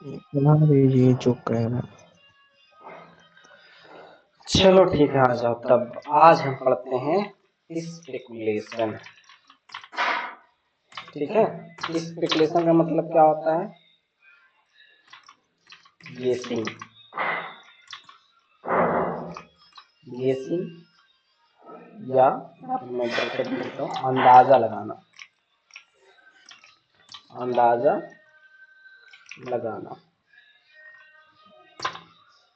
ये जो कह रहा। चलो ठीक है, आ जाओ तब। आज हम पढ़ते हैं स्पेकुलेशन। ठीक है, स्पेकुलेशन का मतलब क्या होता है? गेसिंग। गेसिंग या मैं ब्रैकेट में लिखता हूँ अंदाजा लगाना। अंदाजा लगाना,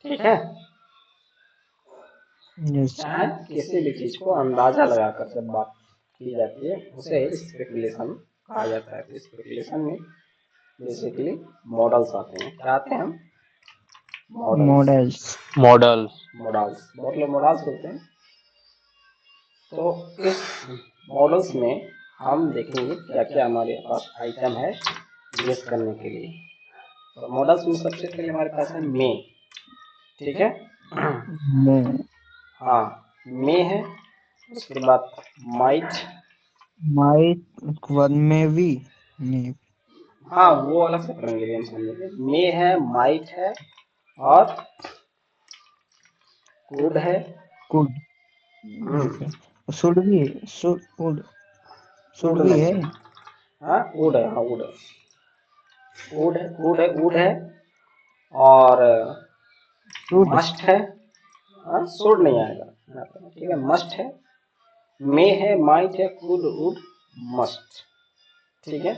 ठीक है। चाहे किसी भी चीज को अंदाजा लगाकर जब बात की जाती है उसे स्पेकुलेशन कहा जाता है। तो स्पेकुलेशन में बेसिकली मॉडल्स आते हैं। क्या आते हैं? हम मॉडल्स। मॉडल्स बहुत लोग मॉडल्स होते हैं। तो इस मॉडल्स में हम देखेंगे क्या क्या हमारे पास आइटम है गेस करने के लिए। तो मॉडल्स में सबसे पहले हमारे पास है मे। ठीक है, हाँ मे है। उसके बाद माइट। माइट में भी नहीं। हाँ वो अलग से पढ़ेंगे, हम समझेंगे। मे है, माइट है और कुड है। कुड। शुड भी शुड वुड भी है। नहीं, हाँ वुड है, हाँ वुड है, वुड है, वुड है, वुड है और शुड। मस्ट है। हाँ शुड नहीं आएगा, ठीक है, मस्ट है। मे है, माइट है, कुड, वुड, मस्ट। ठीक है,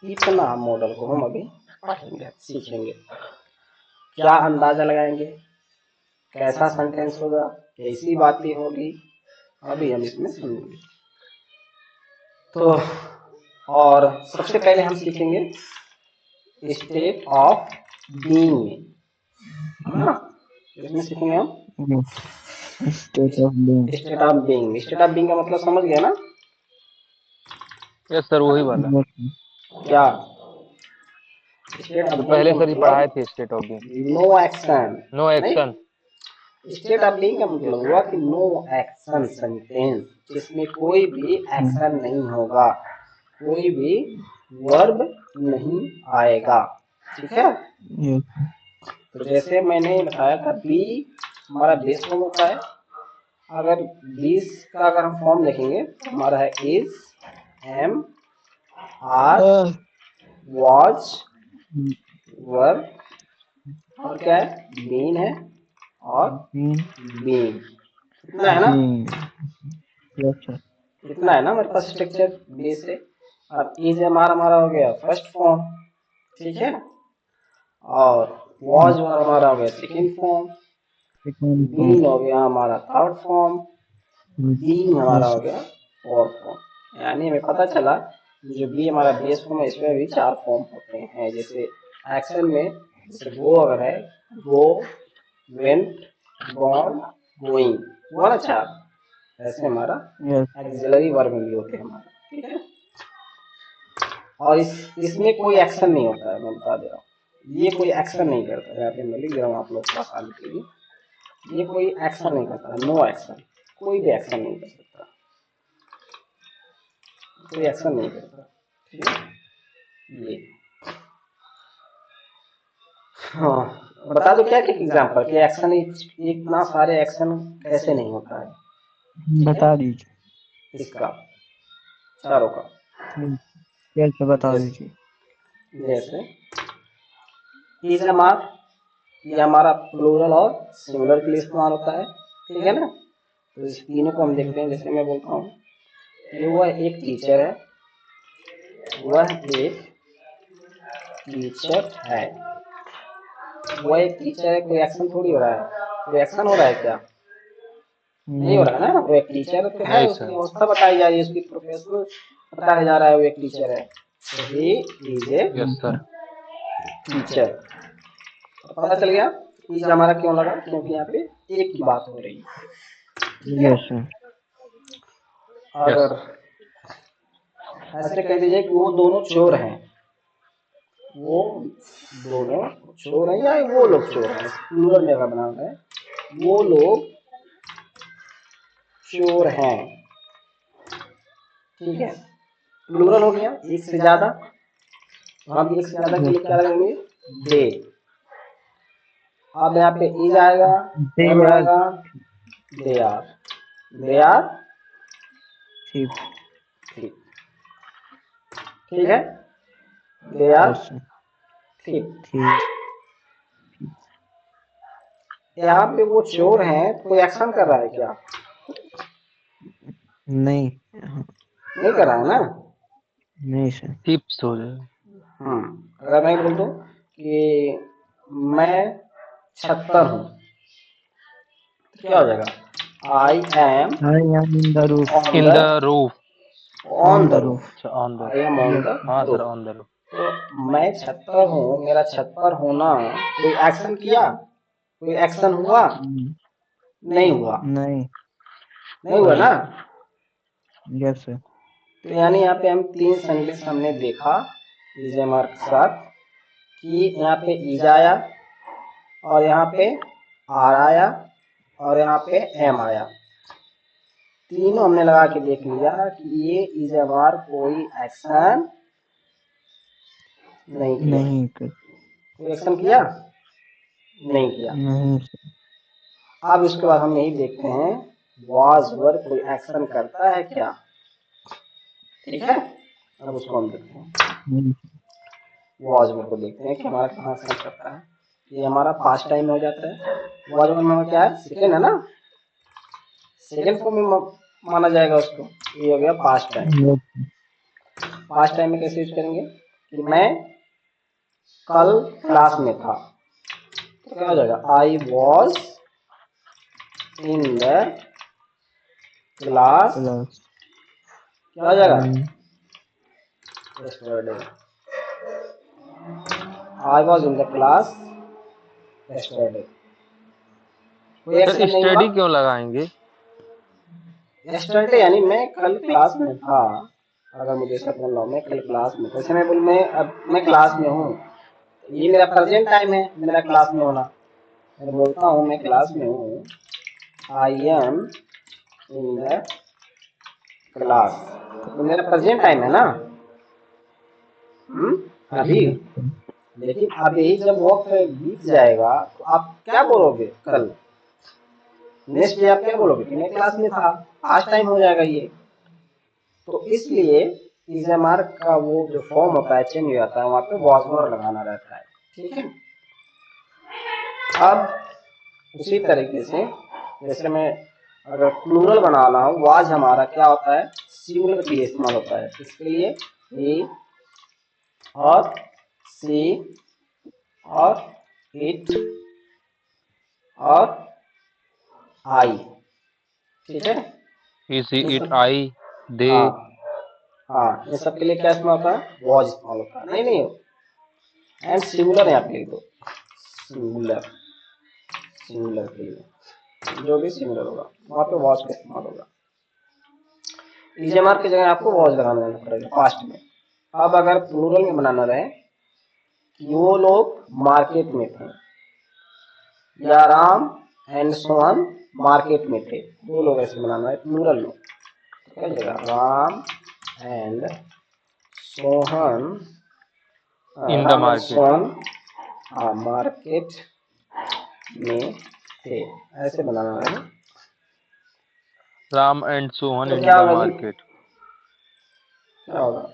इतना मॉडल को हम अभी पढ़ेंगे, सीखेंगे। क्या अंदाजा लगाएंगे, कैसा सेंटेंस होगा, कैसी बातें होगी, अभी हम इसमें समझेंगे। तो और सबसे पहले हम सीखेंगे स्टेट ऑफ बीइंग में, है ना। इसमें सीखेंगे हम state of being. State of being. State of being का मतलब समझ गया ना? यस सर, वही वाला क्या स्टेट ऑफ जो बीइंग पहले का सर ही पढ़ाए थे, स्टेट ऑफ बीइंग। मतलब नो एक्शन। नो नहीं, एक्शन। स्टेट ऑफ बीइंग का यस मतलब हुआ कि नो एक्शन सेंटेंस, जिसमें कोई भी एक्शन नहीं होगा, कोई भी वर्ब नहीं आएगा। ठीक है, तो जैसे मैंने बताया था बी हमारा बेस फॉर्म होता है। अगर बीस का अगर हम फॉर्म देखेंगे तो हमारा है इज, एम, आर, वॉज, वर और क्या है, बीन है और बीइंग। इतना है ना? इतना है ना हमारे पास स्ट्रक्चर बेस है। अब इज हमारा हमारा हो गया फर्स्ट फॉर्म, ठीक है, और वॉज हमारा हो गया सेकंड फॉर्म, बीन हो गया हमारा थर्ड फॉर्म, बीइंग हमारा हो गया फोर्थ फॉर्म। यानी हमें पता चला जो बी हमारा बेस फॉर्म है इसमें भी चार फॉर्म होते हैं। जैसे एक्शन में जैसे गो अगर है, गो, वेंट, गॉन, गोइंग, वो ना चार। ऐसे हमारा एक्सिलरी वर्ब भी होते हैं हमारा, ठीक है। और इसमें कोई एक्शन नहीं होता है, मैं बता दे रहा हूँ। ये कोई एक्शन नहीं करता। यहाँ पे मैं लिख रहा हूँ आप लोग को आसानी के लिए, ये कोई एक्शन नहीं करता, नो एक्शन, कोई भी एक्शन नहीं कर सकता, कोई एक्शन नहीं करता, ठीक है। ये हाँ, बता दो क्या क्या एग्जांपल कि एक्शन, इतना सारे एक्शन कैसे नहीं होता है। बता दीजिए। इसका चारों का कैसे बता दीजिए। जैसे इज हमार, ये हमारा प्लूरल और सिंगुलर के लिए इस्तेमाल होता है, ठीक है ना। तो इस तीनों को हम देखते हैं। जैसे मैं बोलता हूँ कि वह एक टीचर है, वह एक टीचर है। वह एक टीचर है, कोई एक्शन थोड़ी हो रहा है। कोई एक्शन हो रहा है क्या? नहीं हो रहा है ना। वो एक टीचर तो है, उसकी अवस्था बताई जा रही है, उसकी प्रोफेशनल बताया जा रहा है, वो एक टीचर है। He is a teacher. पता चल गया इज हमारा क्यों लगा, क्योंकि यहाँ पे एक की बात हो रही है। Yes sir. अगर ऐसे कह दीजिए कि वो दोनों चोर हैं, वो दोनों चोर हैं या वो लोग चोर हैं, प्लूरल में अगर बनाना है, वो लोग चोर हैं, ठीक है। प्लूरल हो गया एक से ज्यादा, हम एक से ज्यादा के लिए क्या लगाएंगे, डे। अब यहाँ पे इज आएगा, They एम are आएगा, they are, they are sheep. Thick. ठीक है, they are Yes, sir. Thick. Thief. यहाँ पे वो चोर हैं, कोई एक्शन कर रहा है क्या? नहीं, नहीं कर रहा है ना। नहीं सर। टिप्स हो जाए। अगर मैं बोल दूं कि मैं छत पर हूँ, तो क्या हो जाएगा? I am I am in the roof. In the roof. On On the the roof. roof. अच्छा on the. I am on Yes. The हाँ sir roof. On the roof. तो मैं छत पर हूँ, मेरा छत पर होना, कोई एक्शन किया, कोई एक्शन हुआ? नहीं हुआ, नहीं। नहीं हुआ ना। Yes, sir. तो यानी यहाँ पे हम तीन सेंटेंस हमने देखा इज एम आर के साथ, कि यहाँ पे इज आया, और यहाँ पे आर आया, और यहाँ पे एम आया। तीनों हमने लगा के देख लिया कि ये इज एम आर कोई एक्शन नहीं किया। नहीं कर। कोई एक्शन किया नहीं किया। नहीं सर। अब उसके बाद हम यही देखते हैं वाज वर कोई एक्शन करता है क्या। ठीक है, अब उसको हम देखते हैं। वाज वर को देखते हैं कि हमारा कहाँ एक्शन करता है। ये हमारा पास्ट टाइम में हो जाता है। वाज वर में क्या है? सेकेंड है ना, सेकेंड फॉर्म में माना जाएगा उसको। ये हो गया पास्ट टाइम। पास्ट टाइम में कैसे यूज करेंगे कि मैं कल क्लास में था, तो क्या हो जाएगा? I was in the class. क्या हो जाएगा? yesterday। I was in the class yesterday। कोई सर एक्शन नहीं हुआ। स्टडी क्यों लगाएंगे? yesterday यानी मैं कल क्लास में था। अगर मुझे ऐसा बोलना हो मैं कल क्लास में, जैसे मैं बोल मैं क्लास में हूँ, ये मेरा प्रेजेंट टाइम है, मेरा क्लास में होना। मैं बोलता हूँ मैं क्लास में हूँ, I am in the class, तो मेरा प्रेजेंट टाइम है ना। अभी। लेकिन अभी जब वक्त बीत जाएगा तो आप क्या बोलोगे? कल। नेक्स्ट डे आप क्या बोलोगे कि मैं क्लास में था। आज टाइम हो जाएगा ये। तो इसलिए इज एम आर का वो जो फॉर्म होता है चेंज हो जाता है, वहां पे वॉज वर लगाना रहता है। ठीक है। अब उसी तरीके से जैसे मैं अगर प्लूरल बनाना हो, वाज हमारा क्या होता है? सिंगुलर के लिए इस्तेमाल होता है। इसके लिए ही और सी और इट और आई। ठीक है। इसी इट आई दे। हाँ हाँ, ये सब के लिए क्या इस्तेमाल होता है? वॉज इस्तेमाल होता है। नहीं एंड सिंगुलर यहाँ पे लिख दो, सिंगुलर। सिंगुलर के लिए जो भी सिंगुलर होगा वहाँ पे वॉज का इस्तेमाल होगा। इज एम आर की जगह आपको वॉज लगाना पड़ेगा पास्ट में। अब अगर प्लूरल में बनाना रहे कि वो लोग मार्केट में थे, या राम एंड सोहन मार्केट में थे, दो लोग ऐसे बनाना है प्लूरल में। क्या जगह? Ram and Sohan, in the Ram and market. Sohan market में थे, ऐसे बनाना है। राम एंड सोहन तो इन क्या द होगा जी? मार्केट। क्या होगा?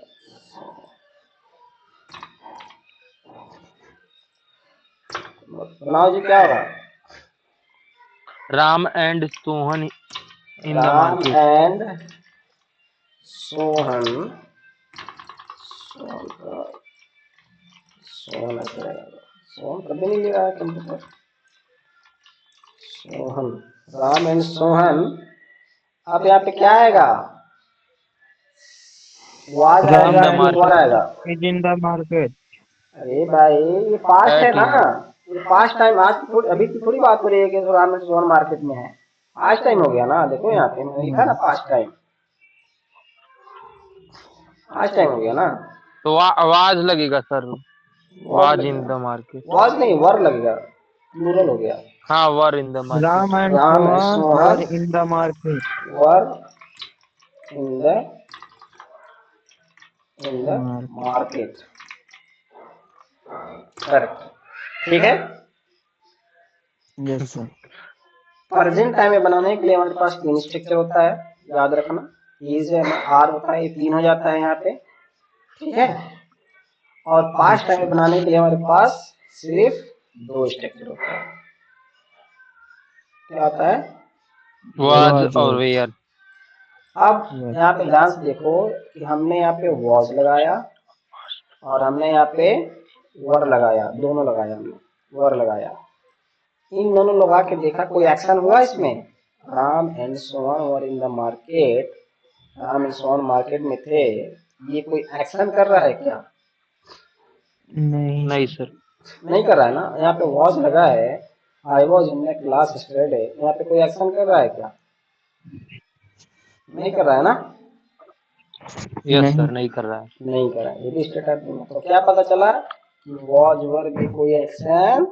बनाओ जी, क्या होगा? Ram and Sohan in the Ram market. And Sohan, Sohan का सोहन ऐसे रहेगा। सोहन कभी नहीं लिखा है कंप्यूटर। सोहन, राम एंड सोहन। अब यहाँ पे क्या आएगा? वाज Ram आएगा इन द कि and वर मार्केट। आएगा? Sohan is in the market. अरे भाई ये पास्ट है एट ना, इन। ये पास्ट टाइम। आज की थोड़ी, अभी की थोड़ी बात हो रही है कि राम एंड सोहन मार्केट में है। पास्ट टाइम हो गया ना। देखो यहाँ पे मैंने लिखा ना पास्ट टाइम, पास्ट टाइम हो गया ना। तो आवाज लगेगा सर। Was in the market. Was नहीं, वर लगेगा, प्लूरल हो गया। हाँ were in the Ram market. and Ram and Sohan Sohan were in the market. Were in the Market. Market. Correct, ठीक है। Yes sir. प्रेजेंट टाइम में बनाने के लिए हमारे पास तीन स्ट्रक्चर होता है, याद रखना। इज आर होता है, ये तीन हो जाता है यहाँ पे, ठीक है। और पास्ट टाइम में बनाने के लिए हमारे पास सिर्फ दो स्ट्रक्चर होता है, क्या आता है? वाज और वेयर। अब यहाँ पे ध्यान से देखो कि हमने यहाँ पे वॉज लगाया और हमने यहाँ पे वर लगाया, दोनों लगाया, हमने वर लगाया। इन दोनों लगा के देखा कोई एक्शन हुआ इसमें? Ram and Sohan were in the market, Ram and Sohan market में थे, ये कोई एक्शन कर रहा है क्या? नहीं सर। नहीं कर रहा है ना। यहाँ पे वॉज लगा है, I was in the class study, यहाँ पे कोई एक्शन कर रहा है क्या? नहीं कर रहा है ना। यस सर, नहीं कर रहा है। नहीं कर रहा है, ये भी स्टेटस में। तो क्या पता चला कि वॉज वर भी कोई एक्शन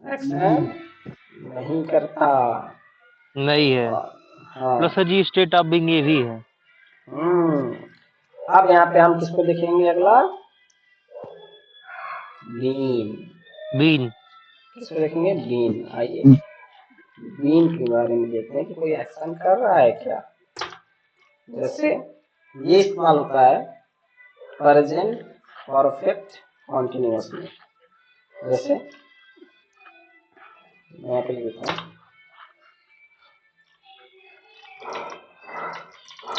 नहीं करता। नहीं है। हाँ। Plus sir ji state of being ये भी है। अब यहाँ पे हम किसको देखेंगे? अगला बीन। बीन। किसको देखेंगे? बीन। आइए बीन के बारे में देखते हैं कि कोई एक्शन कर रहा है क्या। जैसे ये इस्तेमाल होता है प्रेजेंट परफेक्ट कॉन्टिन्यूअस में। जैसे मैं यहाँ पे लिखता हूँ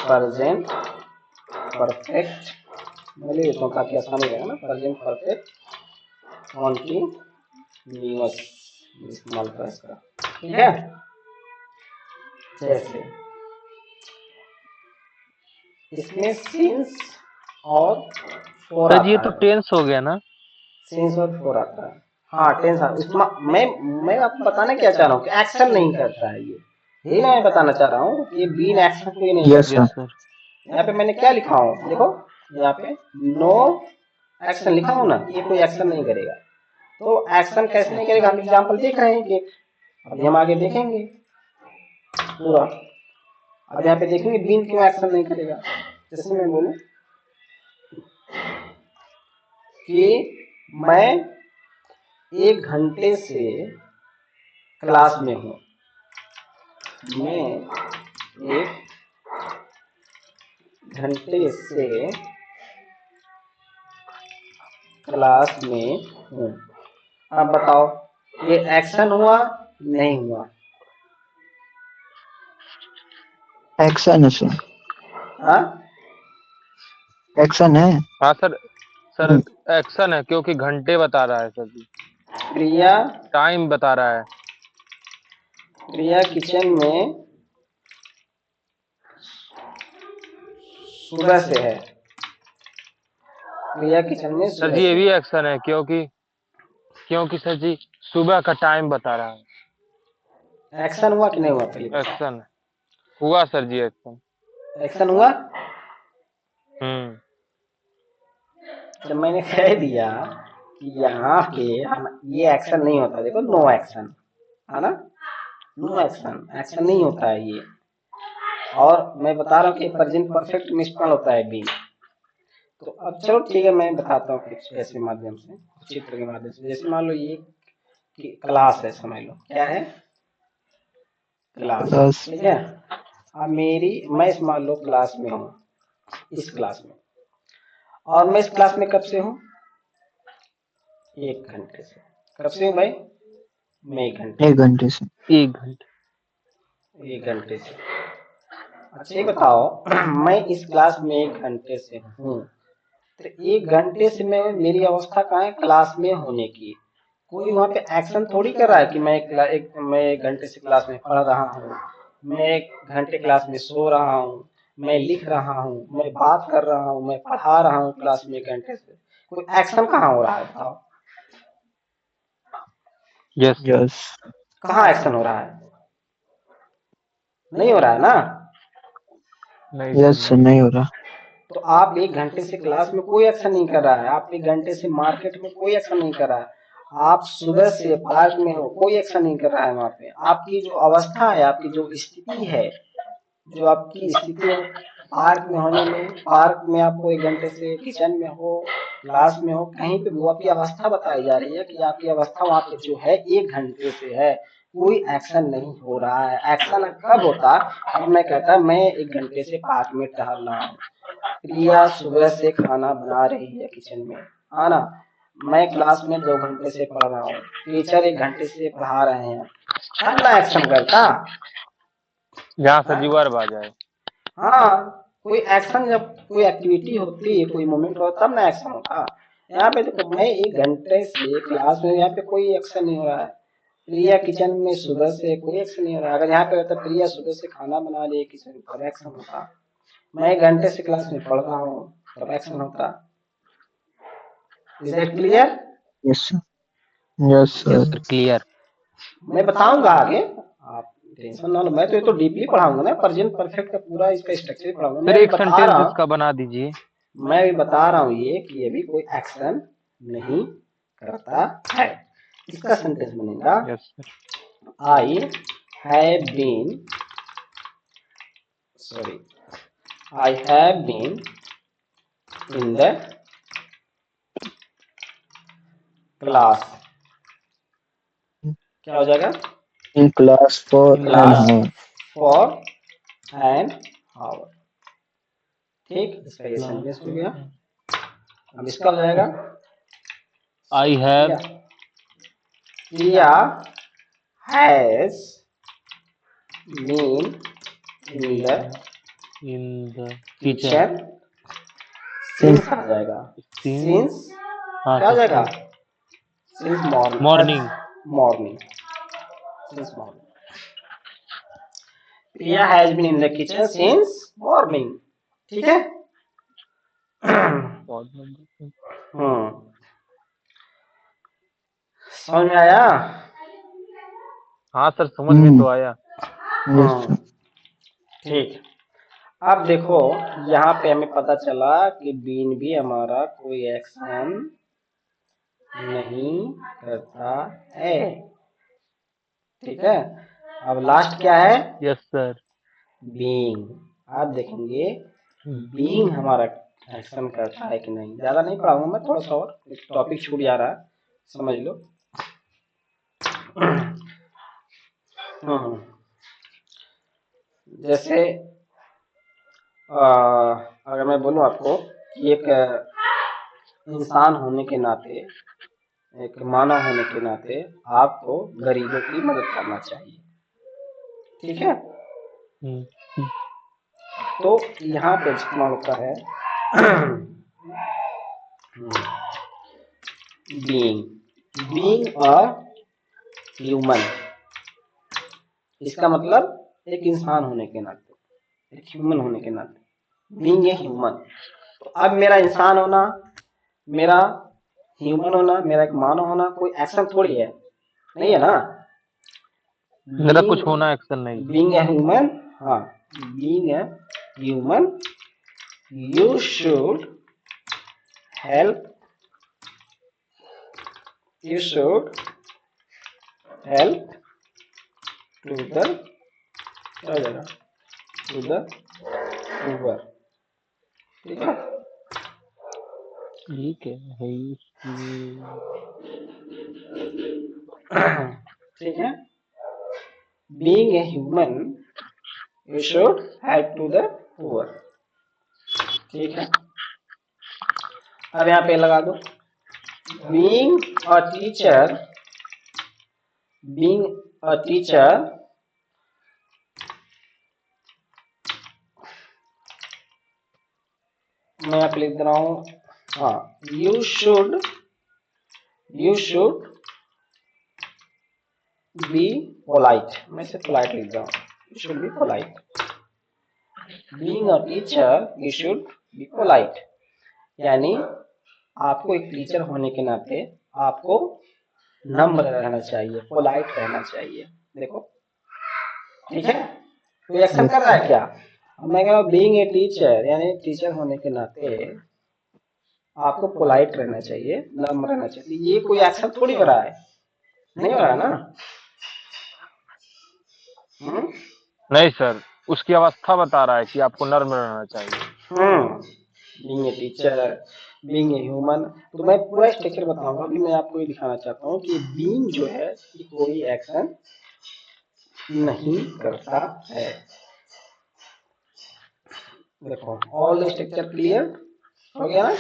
प्रेजेंट परफेक्ट, मैं लिख देता हूँ ताकि आसानी रहेगा ना। प्रेजेंट परफेक्ट कॉन्टिन्यूअस इस्तेमाल होता है इसका, ठीक है। जैसे इसमें सिंस और फोर सर जी ये आता तो है। टेंस हो गया ना। सिंस और फोर आता है, हाँ टेंस। मैं आपको बताना क्या चाह रहा हूँ कि एक्शन नहीं करता है ये, यही मैं बताना चाह रहा हूँ। ये बीन एक्शन कोई नहीं करता। Yes sir. यहाँ पे मैंने क्या लिखा हूँ देखो, यहाँ पे नो एक्शन लिखा हूँ ना, ये कोई एक्शन नहीं करेगा। तो एक्शन कैसे नहीं करेगा, हम एग्जाम्पल देख रहे हैं कि अभी हम आगे देखेंगे पूरा। अब यहाँ पे देखेंगे बीन क्यों एक्शन नहीं करेगा। जैसे मैं बोलूं कि मैं 1 घंटे से क्लास में हूँ, मैं 1 घंटे से क्लास में हूँ। अब बताओ ये एक्शन हुआ नहीं हुआ? एक्शन है सर। हाँ एक्शन है। हाँ सर। सर एक्शन है क्योंकि घंटे बता रहा है सर जी। प्रिया, टाइम बता रहा है। प्रिया किचन में सुबह से है, प्रिया किचन में सर सुबह जी ये से भी एक्शन है क्योंकि सर जी सुबह का टाइम बता रहा है। एक्शन हुआ कि नहीं हुआ? पहले एक्शन हुआ सर जी, एक्शन। एक्शन हुआ। हम्म। जब मैंने कह दिया कि यहाँ पे ये एक्शन नहीं होता, देखो नो एक्शन है ना, नो एक्शन, एक्शन नहीं होता है ये। और मैं बता रहा हूँ कि प्रेजेंट परफेक्ट में इस्तेमाल होता है बी। तो अब चलो ठीक है, मैं बताता हूँ कुछ ऐसे माध्यम से, चित्र के माध्यम से। जैसे मान लो ये कि क्लास है, समझ लो क्या है? क्लास, ठीक है। अब मैं इस मान लो क्लास में हूँ, इस क्लास में, और मैं इस क्लास में कब से हूँ? 1 घंटे से। कब से हूँ भाई? मैं 1 घंटे। 1 घंटे से। 1 घंटे से। अच्छा ये बताओ मैं इस क्लास में 1 घंटे से हूँ, तो 1 घंटे से मेरी अवस्था कहाँ है? क्लास में होने की। कोई वहाँ पे एक्शन थोड़ी कर रहा है कि मैं 1 घंटे से क्लास में पढ़ रहा हूँ, मैं 1 घंटे क्लास में सो रहा हूँ, मैं लिख रहा हूँ, मैं बात कर रहा हूँ, मैं पढ़ा रहा हूँ क्लास में 1 घंटे से। कोई एक्शन कहाँ हो रहा है बताओ? Yes yes. कहाँ एक्शन हो रहा है? नहीं हो रहा है ना। नहीं यस सर, नहीं हो रहा। तो आप 1 घंटे से क्लास में कोई एक्शन नहीं कर रहा है, आप 1 घंटे से मार्केट में कोई एक्शन नहीं कर रहा है, आप सुबह से पार्क में हो, कोई एक्शन नहीं कर रहा है। वहां पे आपकी जो अवस्था है, आपकी जो स्थिति है, जो आपकी स्थिति है पार्क में होने में, पार्क में आपको 1 घंटे से किचन में हो क्लास में हो, कहीं पे वो आपकी अवस्था बताई जा रही है कि आपकी अवस्था वहां पे जो है 1 घंटे से है, कोई एक्शन नहीं हो रहा है। एक्शन कब होता? अब मैं कहता मैं 1 घंटे से पार्क में टहल रहा हूँ, प्रिया सुबह से खाना बना रही है किचन में, है ना, मैं क्लास में 2 घंटे से पढ़ रहा हूँ, टीचर 1 घंटे से पढ़ा रहे हैं, तब ना एक्शन करता। जहाँ सजी वर्ब आ जाए। हाँ, कोई एक्शन जब कोई एक्टिविटी होती है, कोई मोमेंट होता तब ना एक्शन होता। यहाँ पे देखो मैं 1 घंटे से क्लास में, यहाँ पे कोई एक्शन नहीं हो रहा है। प्रिया किचन में सुबह से कोई एक्शन नहीं हो रहा है। अगर यहाँ पे होता प्रिया सुबह से खाना बना रही है किचन में, तब एक्शन होता। मैं 1 घंटे से क्लास में पढ़ रहा हूँ, तब एक्शन होता। Is that clear? Yes sir. Yes yes sir. Sir, clear. मैं बताऊंगा आगे, आप टेंशन ना लो। मैं तो ये तो डीपली पढ़ाऊंगा ना, प्रेजेंट परफेक्ट का पूरा इसका स्ट्रक्चर पढ़ाऊंगा। मैं फिर अभी एक बता सेंटेंस रहा हूँ, इसका बना दीजिए। मैं अभी बता रहा हूँ ये कि अभी कोई एक्शन नहीं करता है। इसका सेंटेंस बनेगा yes sir. I have been, sorry, I have been in the class. क्या हो जाएगा? In class for an class hour. For an hour. ठीक, इसका ये सेंटेंस हो गया। अब इसका हो जाएगा I have Priya has been in the in the kitchen kitchen since आ जाएगा। सिंस, सिंस हाँ क्या हो सर, जाएगा? Since morning. Morning. Morning, since morning. Priya has been in the kitchen since morning. ठीक है। समझ में आया? हाँ सर, समझ में तो आया। Yes sir. ठीक। अब देखो यहाँ पे हमें पता चला कि बीन भी हमारा कोई एक्शन नहीं करता है। ठीक है। अब लास्ट क्या है? Yes sir. बीइंग। आप देखेंगे बीइंग हमारा एक्शन करता है कि नहीं। ज्यादा नहीं पढ़ाऊंगा मैं, थोड़ा सा और टॉपिक छूट जा रहा है, समझ लो। जैसे अगर मैं बोलूं आपको कि एक इंसान होने के नाते, एक मानव होने के नाते आपको गरीबों की मदद करना चाहिए। ठीक है। तो यहाँ पे जितना होता है बीइंग अ ह्यूमन, इसका मतलब एक इंसान होने के नाते, एक ह्यूमन होने के नाते, बीइंग ए ह्यूमन। तो अब मेरा इंसान होना, मेरा ह्यूमन होना, मेरा एक मानव होना कोई एक्शन थोड़ी है, नहीं है ना। मेरा कुछ होना एक्शन नहीं। बीइंग ए ह्यूमन, हाँ, being a human you should help, you should help to the, क्या हो जाएगा, to the poor। ठीक है। ठीक है। ठीक है। being a human you should help to the poor। ठीक है। अब यहाँ पे लगा दो being a teacher, being a teacher मैं यहाँ पे लिख दे रहा हूँ, हाँ, you should be polite। मैं सिर्फ polite लिख रहा हूँ, you should be polite। being a teacher you should be polite, यानी आपको एक टीचर होने के नाते आपको नम्र रहना चाहिए, पोलाइट रहना चाहिए। देखो, ठीक है। कोई एक्शन कर रहा है क्या? अब मैं कह रहा हूँ बीइंग ए टीचर, यानी टीचर होने के नाते आपको पोलाइट रहना चाहिए, नम्र रहना चाहिए। ये कोई एक्शन थोड़ी हो रहा है, नहीं हो रहा है ना। नहीं सर, उसकी अवस्था बता रहा है कि आपको नर्म रहना चाहिए। Being a teacher being a human. तो मैं पूरा स्ट्रक्चर बताऊंगा, अभी मैं आपको ये दिखाना चाहता हूँ कि बीइंग जो है ये कोई एक्शन नहीं करता है। देखो ऑल स्ट्रक्चर क्लियर हो गया ना,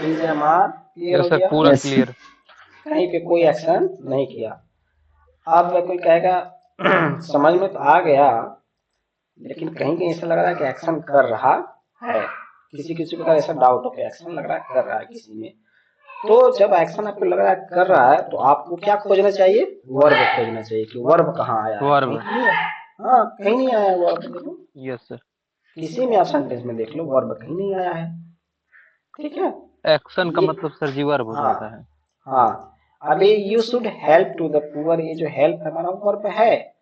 इंजमार क्लियर यस हो सर, गया, पूरा Yes. क्लियर। कहीं पे कोई एक्शन नहीं किया। अब कोई कहेगा समझ में तो आ गया, लेकिन कहीं कहीं ऐसा लग रहा है कि एक्शन कर रहा है, किसी किसी को ऐसा डाउट हो कि एक्शन लग रहा है कर रहा है किसी में। तो जब एक्शन आपको लग रहा है कर रहा है तो आपको क्या खोजना चाहिए, वर्ब खोजना चाहिए कि वर्ब कहाँ आया है, वर्ब। कहीं नहीं है। हाँ कहीं नहीं आया है वर्ब, देखो यस सर। किसी में आप सेंटेंस में देख लो वर्ब कहीं नहीं आया है, ठीक है। एक्शन का ये मतलब सर जी वर्ब हो हाँ जाता है। हाँ, अभी you should help to the poor, ये जो हेल्प हमारा वर्ब है,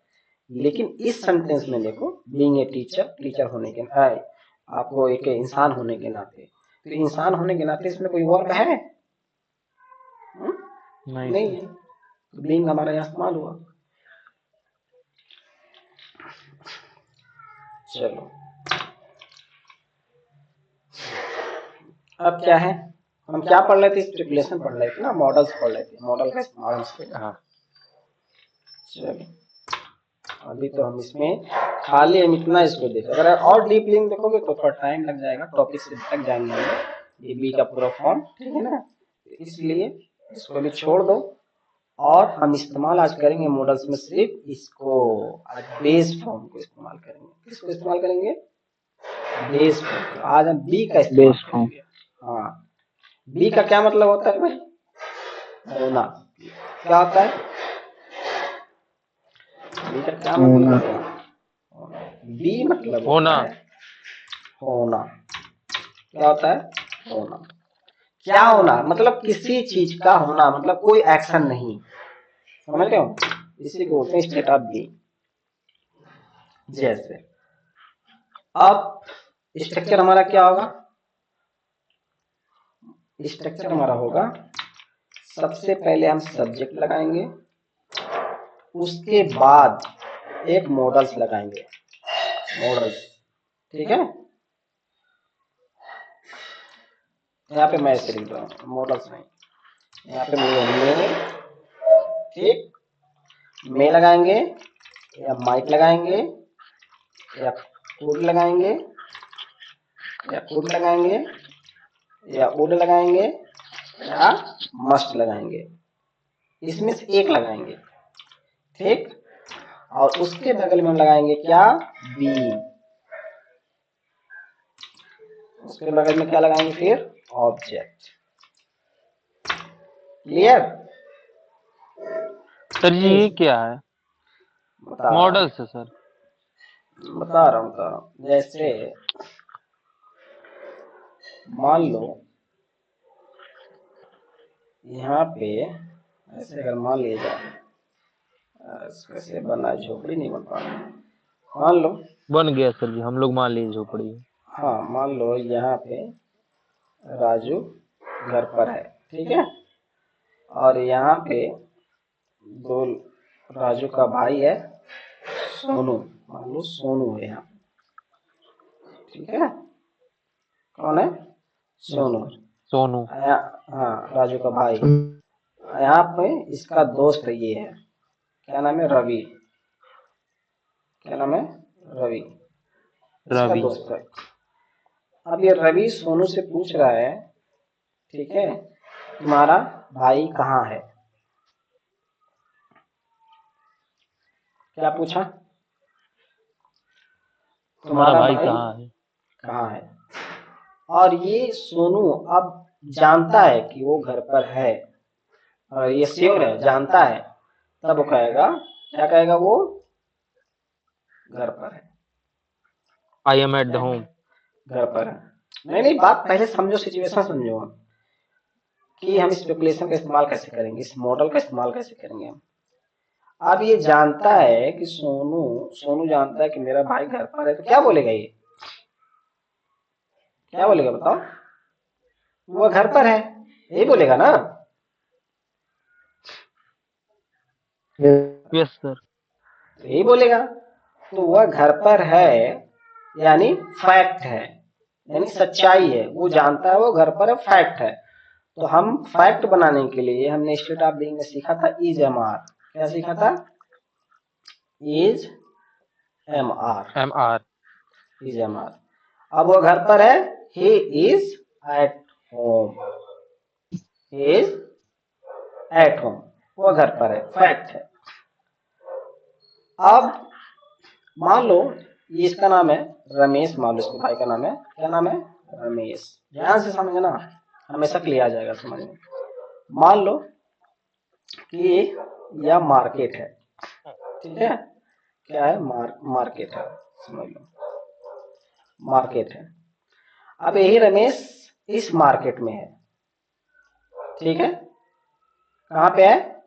लेकिन इस सेंटेंस में देखो बीइंग ए टीचर, टीचर होने के आपको एक इंसान होने के नाते, तो इंसान होने के नाते इसमें कोई वर्ब है? नहीं नहीं सर। है, तो बीइंग हमारा यहाँ इस्तेमाल हुआ। चलो अब क्या है, हम क्या पढ़ रहे थे, स्पेकुलेशन पढ़ रहे थे ना, मॉडल्स पढ़ रहे थे, मॉडल का इस्तेमाल इस पे। हाँ चलो अभी तो हम इसमें खाली हम इतना इसको देख, अगर और डीप लिंक देखोगे तो थोड़ा टाइम लग जाएगा, टॉपिक से तक जाएंगे हम, ये बी का पूरा फॉर्म, ठीक है ना, इसलिए इसको भी छोड़ दो। और हम इस्तेमाल आज करेंगे मॉडल्स में सिर्फ इसको, बेस फॉर्म को इस्तेमाल करेंगे। किसको इस्तेमाल करेंगे, बेस फॉर्म। आज हम बी का इस्तेमाल Base form. करेंगे। हाँ, बी का क्या मतलब होता है भाई, होना। क्या होता है बी का क्या मतलब होना। होता है, बी मतलब होना। होता है होना। क्या होता है, होना। क्या होना मतलब किसी चीज का होना, मतलब कोई एक्शन नहीं, समझ रहे हो, इसी को बोलते हैं स्टेट ऑफ बीइंग। जैसे अब स्ट्रक्चर हमारा क्या होगा, स्ट्रक्चर हमारा होगा सबसे पहले हम सब्जेक्ट लगाएंगे, उसके बाद एक मॉडल्स लगाएंगे, मॉडल्स, ठीक है। यहाँ पे मैं ऐसे लिख रहा हूँ मॉडल्स नहीं, यहाँ पे मे, ठीक, मे लगाएंगे या माइक लगाएंगे या कुड लगाएंगे या कुड लगाएंगे या वुड लगाएंगे या मस्ट लगाएंगे, इसमें से एक लगाएंगे, ठीक। और उसके बगल में हम लगाएंगे क्या, बी, उसके बगल में क्या लगाएंगे फिर, ऑब्जेक्ट। क्लियर, सर जी ये क्या है, बता मॉडल से सर? बता रहा हूँ। जैसे मान लो यहाँ पे ऐसे अगर मान लिया जाए, कैसे बना, झोपड़ी नहीं बन पा रहा, मान लो, बन गया सर जी, हम लोग मान लीजिए झोपड़ी। हाँ मान लो यहाँ पे राजू घर पर है, ठीक है, और यहाँ पे दो, राजू का भाई है सोनू, मान लो सोनू है यहाँ, ठीक है, कौन है, सोनू, सोनू। हाँ राजू का भाई। यहाँ पे इसका दोस्त ये है, क्या नाम है, रवि, क्या नाम है, रवि, इसका रवि। दोस्त है। अब ये रवि सोनू से पूछ रहा है, ठीक है, तुम्हारा भाई कहाँ है, क्या पूछा, तुम्हारा भाई कहाँ है? कहाँ है। और ये सोनू अब जानता है कि वो घर पर है, और ये श्योर है, जानता है, तब वो कहेगा, क्या कहेगा वो, घर पर है, I am at the home. घर पर है। नहीं नहीं, बात पहले समझो, सिचुएशन समझो हम, कि हम स्पेकुलेशन का इस्तेमाल कैसे करेंगे, इस मॉडल का इस्तेमाल कैसे करेंगे हम। अब ये जानता है कि सोनू, सोनू जानता है कि मेरा भाई घर पर है, तो क्या बोलेगा ये, क्या बोलेगा बताओ, वो घर पर है, यही बोलेगा ना। Yes. Yes sir. यही बोलेगा, तो वह घर पर है यानी फैक्ट है, यानी सच्चाई है, वो जानता है, वो घर पर है, फैक्ट है। तो हम फैक्ट बनाने के लिए हमने स्टेट ऑफ बीइंग में सीखा था इज एम आर। क्या सीखा था? Is am are, MR। Is am are. अब वो घर पर है, he is at home, he is at home, वो घर पर है, फैक्ट है। अब मान लो ये इसका नाम है रमेश, मान लो इसके भाई का नाम है, क्या नाम है? रमेश। ध्यान से समझना, हमेशा क्लियर आ जाएगा समझ में। मान लो कि यह मार्केट है, ठीक है? क्या है? मार्केट है, समझ लो मार्केट है। अब यही रमेश इस मार्केट में है, ठीक है? कहाँ पे है?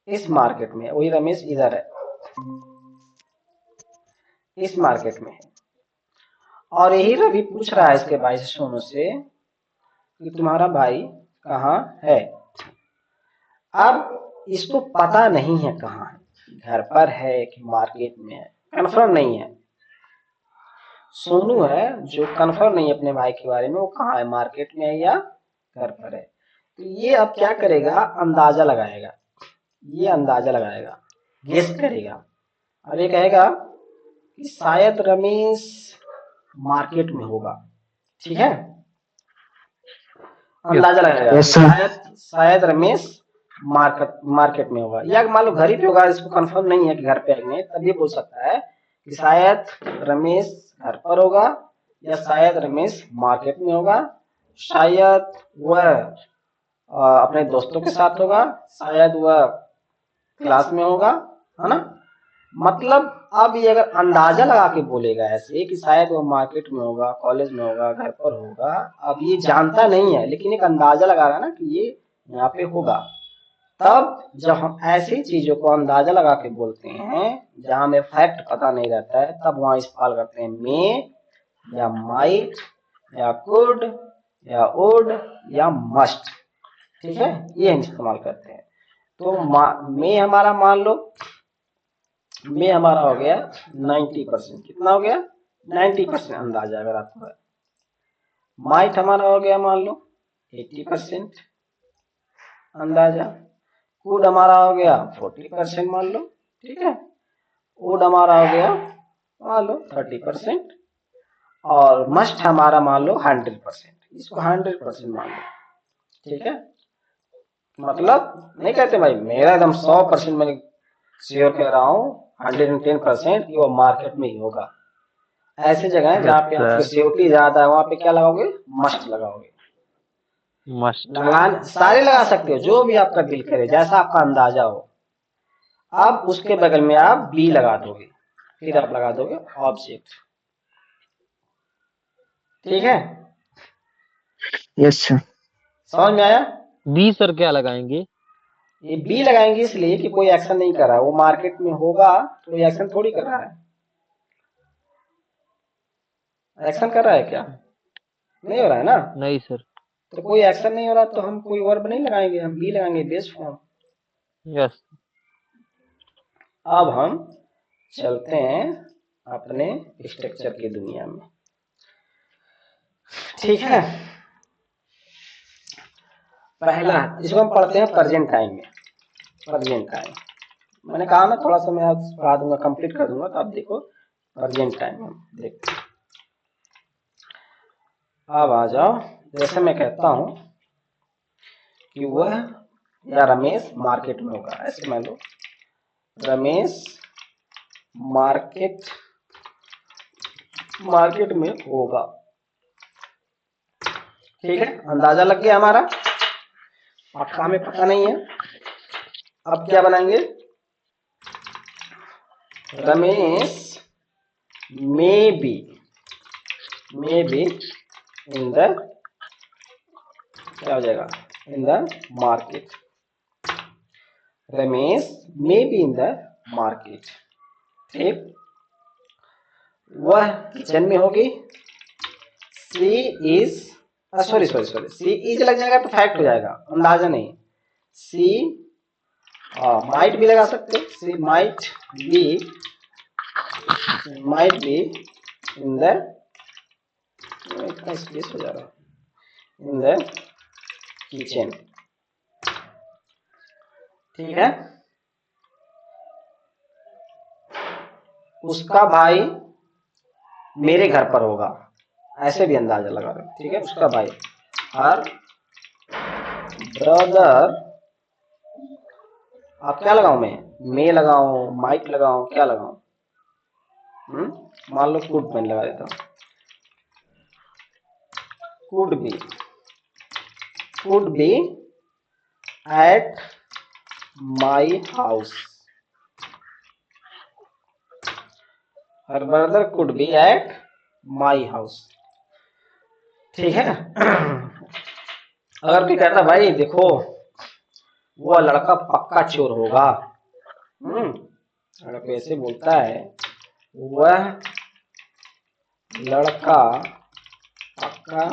इस मार्केट में। वही रमेश इधर है, इस मार्केट में है। और यही रवि पूछ रहा है इसके भाई से, सोनू से, कि तुम्हारा भाई कहाँ है। अब इसको पता नहीं है कहाँ है, घर पर है कि मार्केट में है, कंफर्म नहीं है। सोनू है जो कंफर्म नहीं है अपने भाई के बारे में, वो कहाँ है, मार्केट में है या घर पर है। तो ये अब क्या करेगा? अंदाजा लगाएगा, ये अंदाजा लगाएगा, गेस करेगा। अब ये कहेगा कि शायद रमेश मार्केट में होगा, ठीक है? अंदाजा लगाएगा, Yes, sir. शायद रमेश मार्केट में होगा, या मान लो घर ही पे होगा, इसको कंफर्म नहीं है कि घर पे है कि नहीं, तब ये बोल सकता है कि शायद रमेश घर पर होगा, या शायद रमेश मार्केट में होगा, शायद वह अपने दोस्तों के साथ होगा, शायद वह क्लास में होगा, है ना? मतलब अब ये अगर अंदाजा लगा के बोलेगा ऐसे कि शायद वो मार्केट में होगा, कॉलेज में होगा, घर पर होगा, अब ये जानता नहीं है लेकिन एक अंदाजा लगा रहा है ना कि ये यहाँ पे होगा। तब जब हम ऐसी चीजों को अंदाजा लगा के बोलते हैं जहां हमें फैक्ट पता नहीं रहता है, तब वहां इस्तेमाल करते हैं मे या माइट या कुड या वुड या मस्ट, ठीक है? ये हम इस्तेमाल करते हैं। तो मे हमारा मान लो, में हमारा हो गया 90%। कितना हो गया? 90% अंदाजा अगर आपको है। माइट हमारा हो गया मान लो 80% अंदाजा। कुड हमारा हो गया 40% मान लो, ठीक है? वुड हमारा हो गया मान लो 30%, और मस्ट हमारा मान लो 100%। इसको 100% मान लो, ठीक है? मतलब नहीं कहते भाई मेरा एकदम 100% मैं श्योर कह रहा हूँ 110% कि वो मार्केट में ही होगा। ऐसे जगह है जहाँ पे आपकी सिक्योरिटी ज्यादा है, वहां पे क्या लगाओगे? मस्ट लगाओगे। मस्ट। लगान सारे लगा सकते हो, जो भी आपका दिल करे, जैसा आपका अंदाजा हो। अब उसके बगल में आप बी लगा दोगे, फिर आप लगा दोगे ऑब्जेक्ट, ठीक है? Yes, sir. समझ में आया? बी सर क्या लगाएंगे? ये बी लगाएंगे इसलिए कि कोई एक्शन नहीं कर रहा है, वो मार्केट में होगा तो कोई एक्शन थोड़ी कर रहा है। एक्शन कर रहा है क्या? नहीं हो रहा है ना? नहीं सर। तो कोई एक्शन नहीं हो रहा तो हम कोई वर्ब नहीं लगाएंगे, हम बी लगाएंगे, बेस फॉर्म। यस। अब हम चलते हैं अपने स्ट्रक्चर की दुनिया में, ठीक है? पहला इसको हम पढ़ते हैं प्रेजेंट टाइम में। प्रेजेंट टाइम मैंने कहा ना थोड़ा सा मैं आज पढ़ा दूंगा, कंप्लीट कर दूंगा, तो आप देखो प्रेजेंट टाइम हम देखते हैं। अब आ जाओ, जैसे मैं कहता हूं कि वह या रमेश मार्केट में होगा, ऐसे मान लो रमेश मार्केट में होगा, ठीक है? अंदाजा लग गया हमारा, पक्का में पता नहीं है। अब क्या बनाएंगे? रमेश मे बी इन द, क्या हो जाएगा? इन the market. Ramesh may be in the market, ठीक? वह किचन में होगी। सी इज, सॉरी सी इज लग जाएगा तो फैक्ट हो जाएगा, अंदाजा नहीं। सी माइट भी लगा सकते हो, सी माइट बी इन द इतना स्पेस हो जा रहा है इन द किचन। ठीक है, उसका भाई मेरे घर पर होगा, ऐसे भी अंदाजा लगा रहे। ठीक है, उसका भाई, हर ब्रदर, आप क्या लगाऊं मैं लगाऊं, माइक लगाऊं, क्या लगाऊं? मान लो कुड मैंने लगा देता हूं, could be at my house, her brother could be at my house. ठीक है, अगर कोई कहता भाई देखो वो लड़का पक्का चोर होगा, अगर कोई ऐसे बोलता है वह लड़का पक्का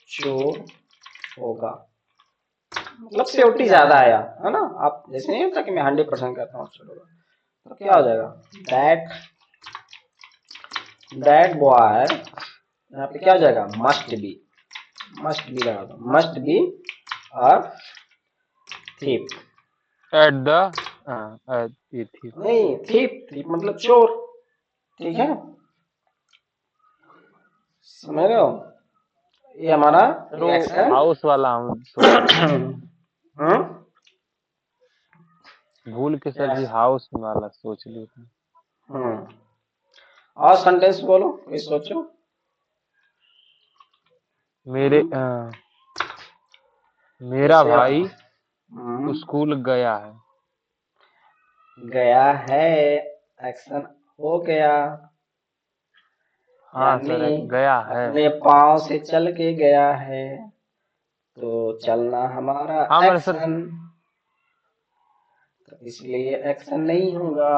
चोर होगा, मतलब सिक्योरिटी ज्यादा है यार, है ना। आप जैसे नहीं होता कि मैं 100% कहता हूँ चोर होगा, तो क्या हो जाएगा, दैट बॉय, यहाँ पे क्या हो जाएगा, मस्ट बी लगा दो, मस्ट बी और थीप, एट द नहीं थीप मतलब चोर। ठीक है, समझ रहे हो, ये हमारा रिएक्शन। हाउस वाला हम भूल के सर जी हाउस वाला सोच लिए थे। और सेंटेंस बोलो, कोई सोचो। मेरे मेरा जैसे भाई हम्म, स्कूल गया है। गया है, एक्शन हो गया, हाँ सर, यानी गया है। अपने पाँव से चल के गया है, तो चलना हमारा हाँ मैंने सर, एक्शन, तो इसलिए एक्शन नहीं होगा।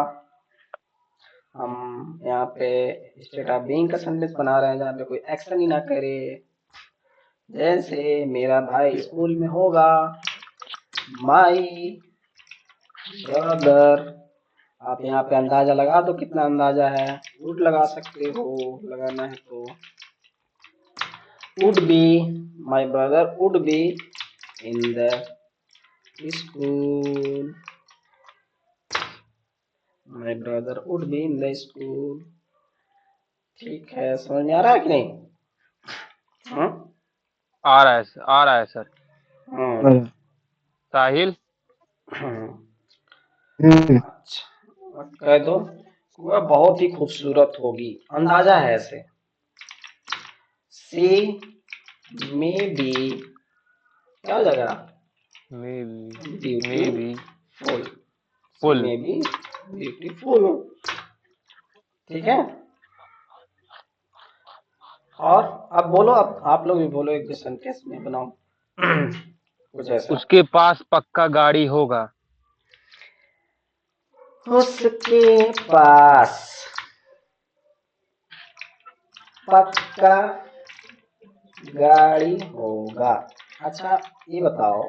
हम यहाँ पे स्टेट ऑफ बीइंग का सेंटेंस बना रहे हैं जहाँ पे कोई एक्शन ही ना करे। जैसे मेरा भाई स्कूल में होगा, माई ब्रदर, आप यहाँ पे अंदाजा लगा दो, कितना अंदाजा है, वुड लगा सकते हो, लगाना है तो would be, my brother would be in the school, my brother would be in the school. ठीक है, समझ में आ रहा है कि नहीं? आ रहा है सर, आ रहा है सर। साहिल, अच्छा कह दो, वह बहुत ही खूबसूरत होगी, अंदाजा है ऐसे। सी मे बी, क्या हो जाएगा, may be beautiful, full. May be beautiful. ठीक है, और अब बोलो, अब आप लोग भी बोलो, एक दो सेंटेंस में बनाओ कुछ ऐसा। उसके पास पक्का गाड़ी होगा। उसके पास पक्का गाड़ी होगा। अच्छा ये बताओ,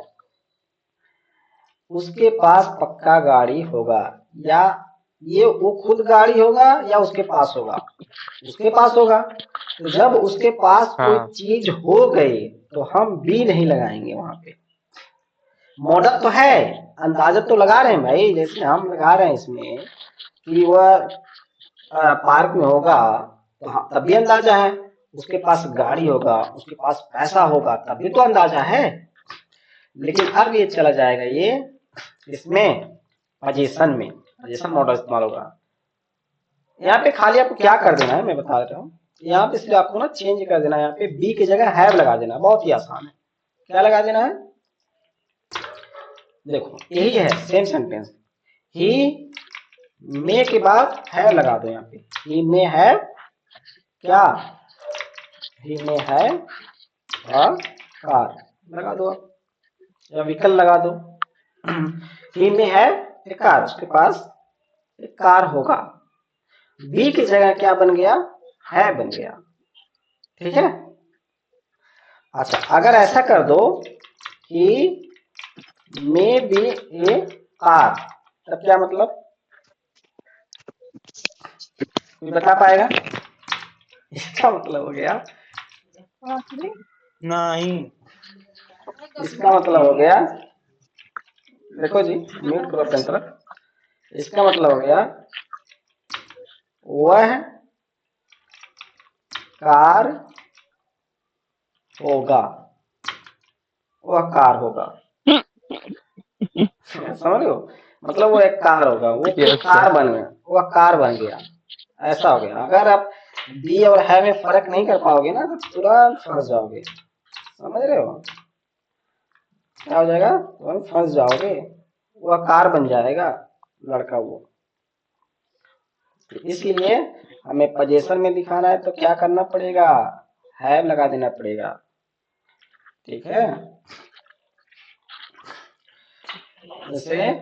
उसके पास पक्का गाड़ी होगा, या ये वो खुद गाड़ी होगा या उसके पास होगा? उसके पास होगा, तो जब उसके पास कोई हाँ। चीज हो गई तो हम बी नहीं लगाएंगे वहां पे। मॉडल तो है, अंदाजा तो लगा रहे हैं भाई, जैसे हम लगा रहे हैं इसमें कि वह पार्क में होगा, तो हाँ, तब भी अंदाजा है। उसके पास गाड़ी होगा, उसके पास पैसा होगा, तब भी तो अंदाजा है। लेकिन अब ये चला जाएगा, ये इसमें पोजीशन मॉडल इस्तेमाल होगा। यहाँ पे खाली आपको क्या कर देना है, मैं बता रहा हूँ, यहाँ पे सिर्फ आपको ना चेंज कर देना है, यहाँ पे बी की जगह हैव लगा देना, बहुत ही आसान है। क्या लगा देना है, देखो यही है सेम सेंटेंस, ही मे के बाद हैव लगा दो, यहाँ पे ही मे हैव, क्या, ही मे हैव अ कार लगा दो, या व्हीकल लगा दो। ही मे हैव ए कार, उसके पास एक कार होगा, बी की जगह क्या बन गया, है बन गया। ठीक है, अच्छा अगर ऐसा कर दो कि मे बी ए कार, तब क्या मतलब, कोई बता पाएगा? इसका मतलब हो गया नहीं। इसका मतलब हो गया, देखो जी, म्यूट करो अपनी तरफ। इसका मतलब हो गया वह कार होगा, वह कार होगा। समझ लो, मतलब वो एक कार होगा, वो फिर यस कार सर। बन गया, वह कार बन गया। ऐसा हो गया। अगर आप बी और है में फर्क नहीं कर पाओगे ना तो तुरंत फंस जाओगे। समझ रहे हो? क्या हो जाएगा? तुरंत फंस जाओगे। वह कार बन जाएगा लड़का वो। तो इसलिए हमें पोजीशन में दिखाना है तो क्या करना पड़ेगा? हैव लगा देना पड़ेगा। ठीक है? जैसे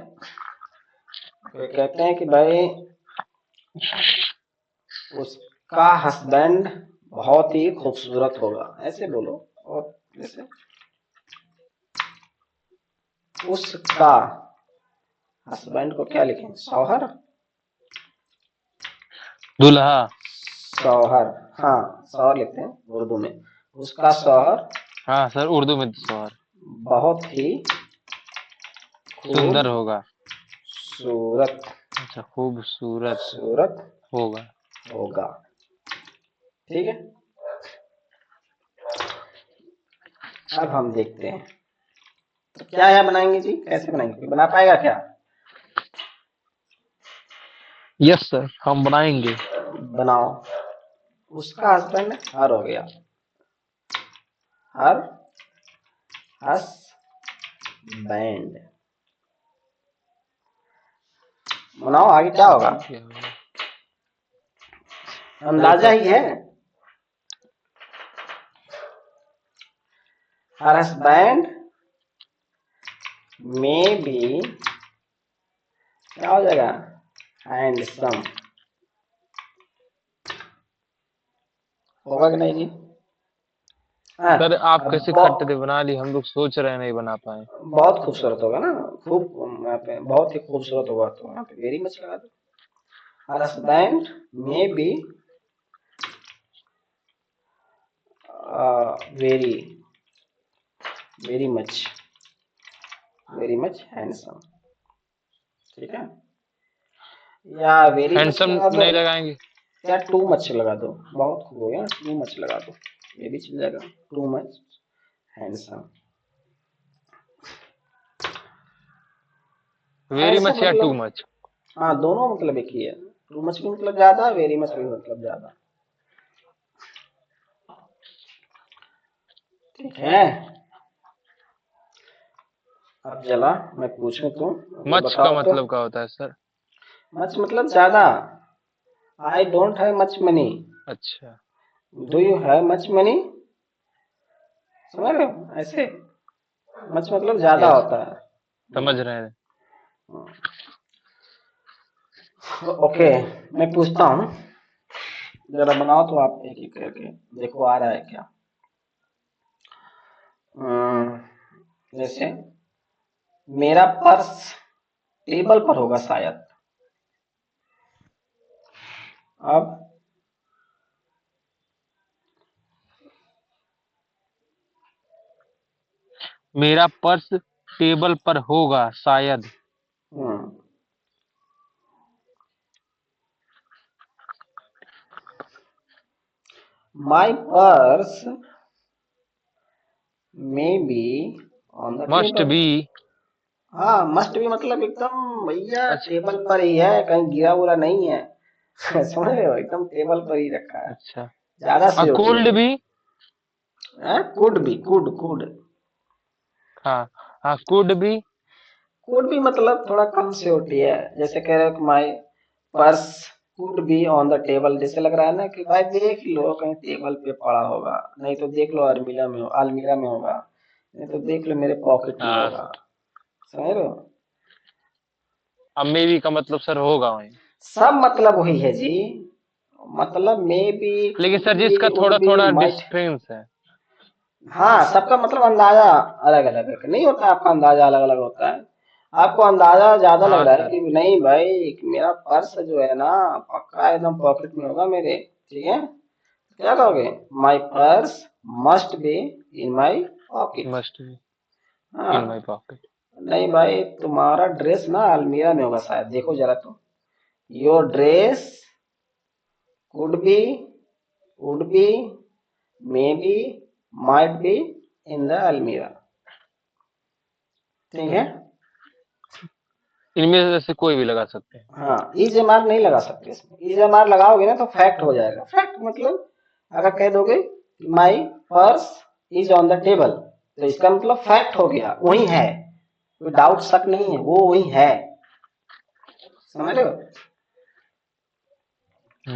कोई कहते हैं कि भाई उसका हस्बैंड बहुत ही खूबसूरत होगा, ऐसे बोलो। और जैसे उसका हस्बैंड को क्या लिखें? शौहर। दूल्हा। शौहर, हाँ शौहर लिखते हैं उर्दू में। उसका शौहर हाँ सर, उर्दू में सर बहुत ही सुंदर होगा। खूबसूरत अच्छा, खूबसूरत सूरत होगा। होगा। ठीक है, अब हम देखते हैं तो क्या यहाँ बनाएंगे जी, कैसे बनाएंगे? कोई बना पाएगा क्या? यस सर, हम बनाएंगे। बनाओ। उसका हस्बैंड हर हो गया, हर हस्बैंड। बनाओ, आगे क्या होगा? अंदाजा ही है। हर हस्बैंड में भी क्या हो जाएगा? हैंडसम होगा कि नहीं जी? हाँ, सर आप कैसे खट्टे बहुत बना ली, हम लोग सोच रहे हैं नहीं बना पाए। बहुत खूबसूरत होगा ना, खूब यहाँ पे बहुत ही खूबसूरत होगा। तो यहाँ पे वेरी मच लगा दो। हर हस्बैंड में भी वेरी वेरी मच हैंडसम। ठीक है, या वेरी मच हैंडसम लगा दो, नहीं लगाएंगे? या टू मच लगा दो। बहुत खूब हो गया, टू मच लगा दो, ये भी चल जाएगा। Too much handsome. Very handsome much या टू मतलब, मच? हाँ दोनों मतलब एक ही है। टू मच भी मतलब ज्यादा, वेरी मच भी मतलब ज्यादा। ठीक है, अब चला मैं पूछूं तो मच का बताओ तो। मतलब क्या होता है सर? मच मतलब ज्यादा। I don't have much money, अच्छा। Do you have much money? समझ रहे हो? ऐसे मच मतलब ज्यादा यस, होता है। समझ रहे हैं। ओके, मैं पूछता हूँ, जरा बनाओ तो आप एक एक करके देखो आ रहा है क्या। जैसे मेरा पर्स टेबल पर होगा शायद। अब मेरा पर्स टेबल पर होगा शायद। माई पर्स में be on the must table. Be. हाँ मस्ट भी मतलब एकदम भैया अच्छा। टेबल पर ही है, कहीं गिरा उरा नहीं है। समझ रहे हो? एकदम टेबल पर ही रखा है। अच्छा। ज्यादा सियोटी कोल्ड है। भी। कुड भी, कुड कुड हाँ हाँ, कुड भी। कुड भी मतलब थोड़ा कम सियोटी है। जैसे कह रहे हो कि माई purse could be on the table, जैसे लग रहा है ना कि भाई देख लो कहीं टेबल पे पड़ा होगा, नहीं तो देख लो अलमीरा में होगा, नहीं तो देख लो मेरे पॉकेट में हाँ होगा। सर। समझ रहे हो? अब मे बी का मतलब सर होगा वहीं। सब मतलब वही है जी। मतलब मे बी, लेकिन कुड सर जी बी, इसका वुड थोड़ा बी, थोड़ा माइट। डिफरेंस है। हाँ सबका मतलब अंदाजा अलग अलग है, नहीं होता आपका अंदाजा अलग अलग होता है। आपको अंदाजा ज्यादा लग हाँ रहा है सर। कि नहीं भाई मेरा पर्स जो है ना पक्का एकदम पॉकेट में होगा मेरे। ठीक है, क्या कहोगे? माई purse must be in my pocket. Must be हाँ इन माई पॉकेट। नहीं भाई, तुम्हारा ड्रेस ना अलमीरा में होगा शायद, देखो जरा तो। Your dress could be, would be, may be, might be in the अलमीरा। ठीक है, इनमें से कोई भी लगा सकते हैं। हाँ इज ए मार्क नहीं लगा सकते इसमें। इज ए मार्क लगाओगे ना तो फैक्ट हो जाएगा। फैक्ट मतलब अगर कह दोगे माई purse is on the table, तो इसका मतलब फैक्ट हो गया, वही है, कोई डाउट शक नहीं है, वो वही है। समझ रहे हो?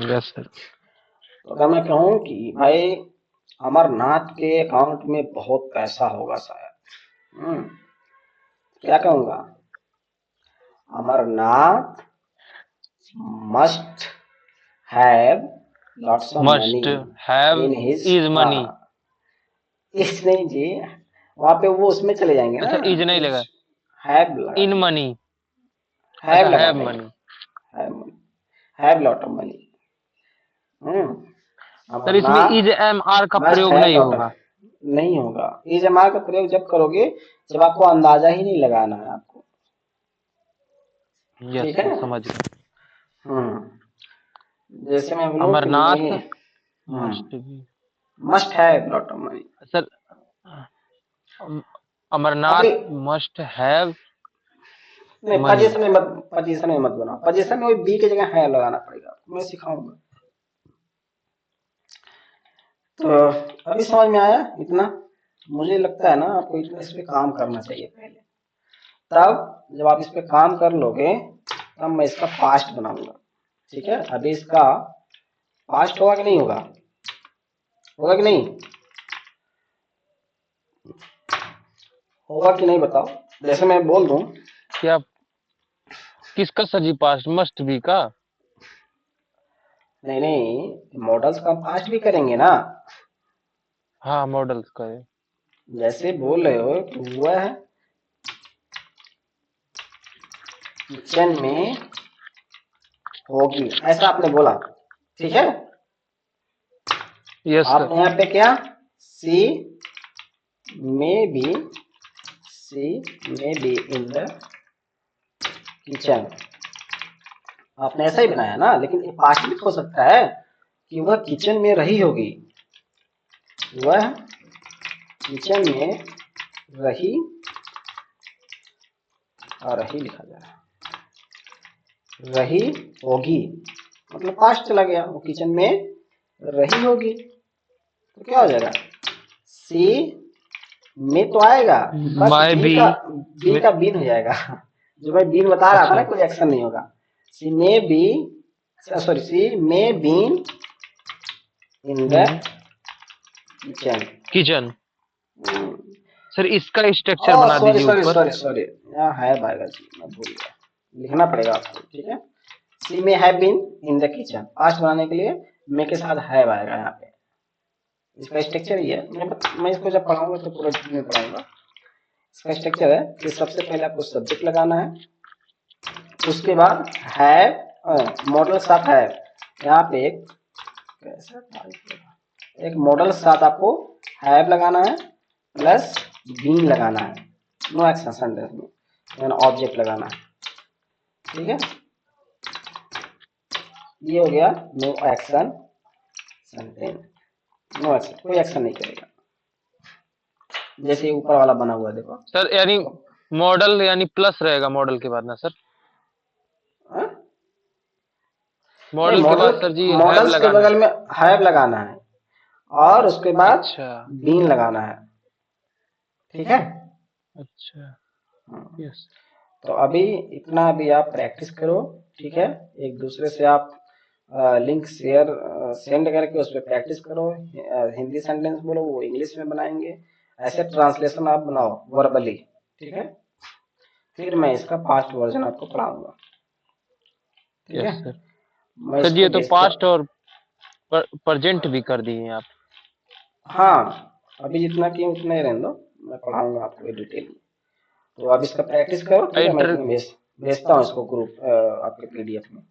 Yes sir. तो अगर मैं कहूँ कि भाई अमरनाथ के अकाउंट में बहुत पैसा होगा शायद, क्या कहूंगा? Amarnath must have lots of must money have in his, is money. इस नहीं जी, वहां पे वो उसमें चले जाएंगे ना, अच्छा इज नहीं लगा, हैव लगा इन देंगे, मनी। हैव अच्छा लगा हैव देंगे, money. Have lot of money. Sir इसमें अमरनाथ इज एम आर का मस्ट प्रयोग हैव नहीं लॉट होगा। ऑफ, नहीं होगा। इज एम आर का प्रयोग जब करोगे जब आपको अंदाजा ही नहीं लगाना है आपको। यस ठीक है, सर समझ गए। जैसे मैं बोलूं कि Amarnath hmm must be. Must have lot of money. Sir अभी अमरनाथ मस्ट हैव नहीं, मनी। पोजीशन में मत बनाओ। पोजीशन में वही बी की जगह है लगाना पड़ेगा, मैं सिखाऊंगा। तो अभी समझ में आया इतना? मुझे लगता है ना आपको इतना इस पे काम करना चाहिए पहले, तब जब आप इस पे काम कर लोगे तब मैं इसका पास्ट बनाऊंगा। ठीक है, अभी इसका पास्ट होगा कि नहीं होगा? होगा कि नहीं? होगा कि नहीं बताओ। जैसे मैं बोल दूं, क्या किसका sir ji past must be का? नहीं नहीं, मॉडल्स का पास्ट भी करेंगे ना। हाँ मॉडल्स का है। जैसे बोल रहे हो कि वह किचन में होगी, ऐसा आपने बोला। ठीक है, यस सर। आपने यहाँ पे क्या, she may be, she may be in the kitchen, आपने ऐसा ही बनाया ना। लेकिन ये पास्ट भी हो सकता है कि वह किचन में रही होगी, वह किचन में रही, और रही लिखा जा रहा है, रही होगी मतलब पास्ट चला गया, वो किचन में रही होगी, तो क्या हो जाएगा? सी में तो आएगा, बस माई बी का बीन हो जाएगा। जो मैं बीन बता रहा था ना, अच्छा कोई एक्शन नहीं होगा। She may be, sorry, she may been in the kitchen. Kitchen. Sir इसका स्ट्रक्चर बना सॉरी दीजिए सॉरी ऊपर। सॉरी सॉरी, यहाँ है भाईगा जी, मैं भूल गया, लिखना पड़ेगा आपको। ठीक है, she may have been in the kitchen, past बनाने के लिए मे के साथ हैव आएगा यहाँ पे। इसका स्ट्रक्चर ही है, मैं इसको जब पढ़ाऊंगा तो पूरा डिटेल में पढ़ाऊंगा। इसका स्ट्रक्चर है कि सबसे पहले आपको सब्जेक्ट लगाना है, उसके बाद हैव, मॉडल साथ है, यहाँ पे एक मॉडल साथ आपको हैव लगाना है प्लस बीन लगाना है, नो एक्शन सेंटेंस में ऑब्जेक्ट लगाना है। ठीक है, ये हो गया no action sentence, no action, कोई एक्शन नहीं करेगा। जैसे ऊपर वाला बना हुआ देखो सर, यानी मॉडल यानी प्लस रहेगा मॉडल के बाद ना सर? नहीं, मॉडल के बाद सर जी हैव मॉडल्स के लगाना बगल में हैव लगाना है और उसके है। बाद अच्छा बीन लगाना है। ठीक है, अच्छा यस। तो अभी इतना अभी आप प्रैक्टिस करो। ठीक है, एक दूसरे से आप लिंक सेंड करके उस पर प्रैक्टिस करो। हिंदी सेंटेंस बोलो, वो इंग्लिश में बनाएंगे, ऐसे ट्रांसलेशन आप बनाओ वर्बली। ठीक है, फिर मैं इसका पास्ट वर्जन आपको पढ़ाऊंगा। ठीक है, यस सर। मैं सर जी ये इसको तो भेजता, पास्ट और प्रेजेंट भी कर दिए आप। हाँ अभी जितना किए उतना ही रहने दो, मैं पढ़ाऊंगा आपको डिटेल में। तो आप इसका प्रैक्टिस करो। ठीक है, मैं इंटर इसमें भेजता हूँ इसको ग्रुप आपके पीडीएफ में।